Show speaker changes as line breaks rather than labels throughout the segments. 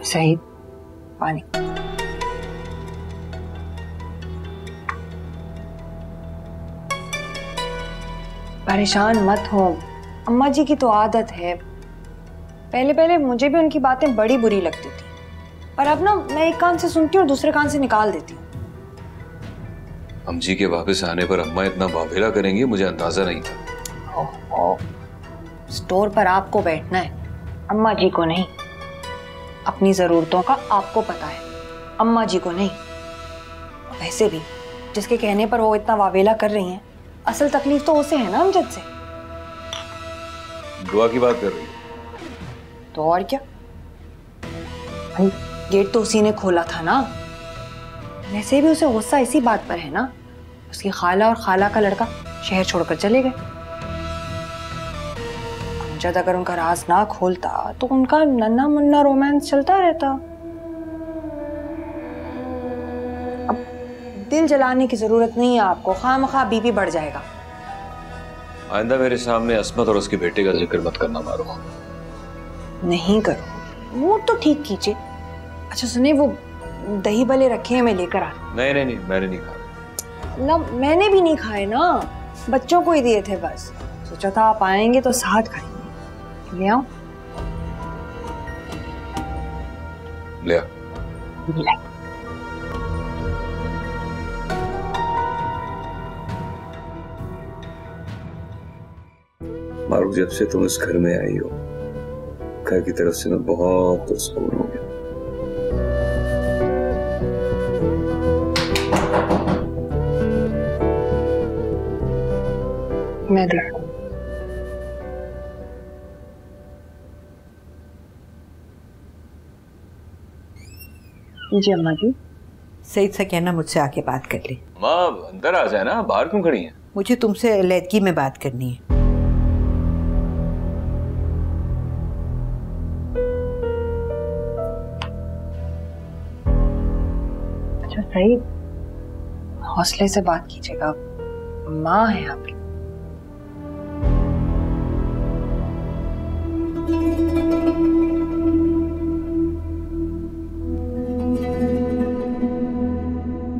सही, पानी। परेशान मत हो, अम्मा जी की तो आदत है। पहले पहले मुझे भी उनकी बातें बड़ी बुरी लगती थी, पर अब ना मैं एक कान से सुनती हूँ और दूसरे कान से निकाल देती हूँ।
अम्जी के वापस आने पर अम्मा इतना बावेला करेंगी, मुझे अंदाजा नहीं था।
स्टोर पर आपको बैठना है, अम्मा जी को नहीं। अपनी जरूरतों का आपको पता है, अम्मा जी को नहीं। वैसे भी जिसके कहने पर वो इतना वावेला कर रही हैं, असल तकलीफ तो उसे है ना अमजद से।
दुआ की बात कर रही है
तो और क्या, गेट तो उसी ने खोला था ना। वैसे भी उसे गुस्सा इसी बात पर है ना, उसकी खाला और खाला का लड़का शहर छोड़कर चले गए। अमजद अगर उनका राज ना खोलता तो उनका नन्हा मुन्ना रोमांस चलता रहता। अब दिल जलाने की जरूरत नहीं है आपको, खामखा बीपी बढ़ जाएगा।
आइंदा मेरे सामने अस्मत और उसके बेटे का जिक्र मत करना मारूख।
नहीं करो, मूड तो ठीक कीजिए। अच्छा सुनिए, वो दही भले रखे हैं, मैं लेकर आ।
नहीं नहीं नहीं, मैंने नहीं खाया
ना, मैंने भी नहीं खाए ना, बच्चों को ही दिए थे बस। सोचा था आप आएंगे तो साथ खाएंगे। ले आओ।
ले आ। मारूफ, जब से तुम इस घर में आई हो, घर की तरफ से मैं बहुत पुरस्कून हो गया।
मैं देखूं। जी अम्मा जी।
सईद से कहना मुझसे आके बात कर ले।
माँ अंदर आ जाए ना, बाहर क्यों खड़ी हैं?
मुझे तुमसे अलैदगी में बात करनी है।
अच्छा सईद, हौसले से बात कीजिएगा, माँ है आपकी।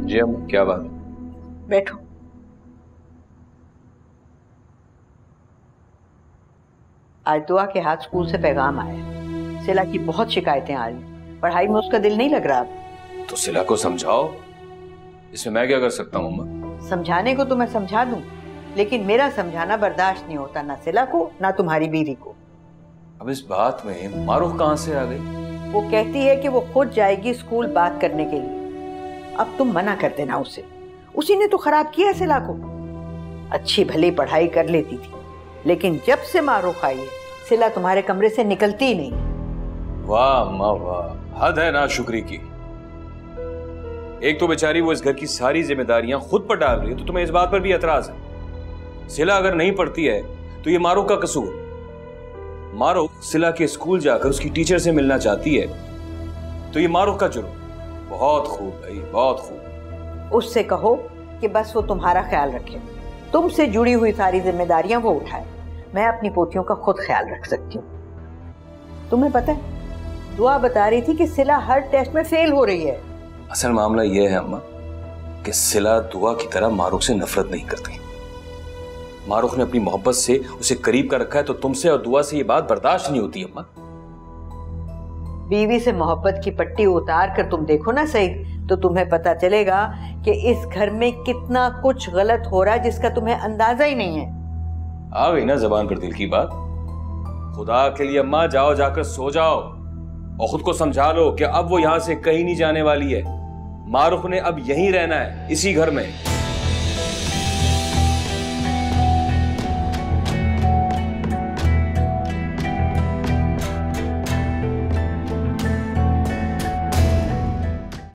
जी अम्मा, क्या बात है?
बैठो। आज दुआ के हाथ स्कूल से पैगाम आया, सिला की बहुत शिकायतें आ रही, पढ़ाई में उसका दिल नहीं लग रहा।
तो सिला को समझाओ, इसमें मैं क्या कर सकता हूँ अम्मा?
समझाने को तो मैं समझा दूं, लेकिन मेरा समझाना बर्दाश्त नहीं होता, ना सिला को ना तुम्हारी बीवी को।
अब इस बात में मारूफ कहाँ से आ गई?
वो कहती है कि वो खुद जाएगी स्कूल बात करने के लिए। अब तुम मना कर देना उसे, उसी ने तो खराब किया सिला को। अच्छी भली पढ़ाई कर लेती थी, लेकिन जब से मारूफ आई है, सिला तुम्हारे कमरे से निकलती ही नहीं।
वाह अम्मा वाह, हद है ना शुक्री की। एक तो बेचारी वो इस घर की सारी जिम्मेदारियां खुद पर डाल रही है, तो तुम्हें इस बात पर भी एतराज है? सिला अगर नहीं पढ़ती है तो ये मारूफ का कसूर। मारूफ सिला के स्कूल जाकर उसकी टीचर से मिलना चाहती है तो ये मारूफ का जुर्म। बहुत खूब भाई, बहुत खूब।
उससे कहो कि बस वो तुम्हारा ख्याल रखे, तुमसे जुड़ी हुई सारी जिम्मेदारियां वो उठाए। मैं अपनी पोतियों का खुद ख्याल रख सकती हूँ। तुम्हें पता है, दुआ बता रही थी कि सिला हर टेस्ट में फेल हो रही है।
असल मामला यह है अम्मा कि सिला दुआ की तरह मारूफ से नफरत नहीं करती। मारूफ ने अपनी मोहब्बत से उसे करीब कर रखा है, तो तुमसे और दुआ से ये बात बर्दाश्त नहीं होती अम्मा।
बीवी से मोहब्बत की पट्टी उतार कर तुम देखो ना सईद, तो तुम्हें पता चलेगा कि इस घर में कितना कुछ गलत हो रहा है जिसका तुम्हें अंदाजा ही नहीं है।
आ गई ना जबान पर दिल की बात। खुदा के लिए अम्मा जाओ, जाकर सो जाओ और खुद को समझा लो कि अब वो यहां से कहीं नहीं जाने वाली है। मारूफ ने अब यहीं रहना है, इसी घर में।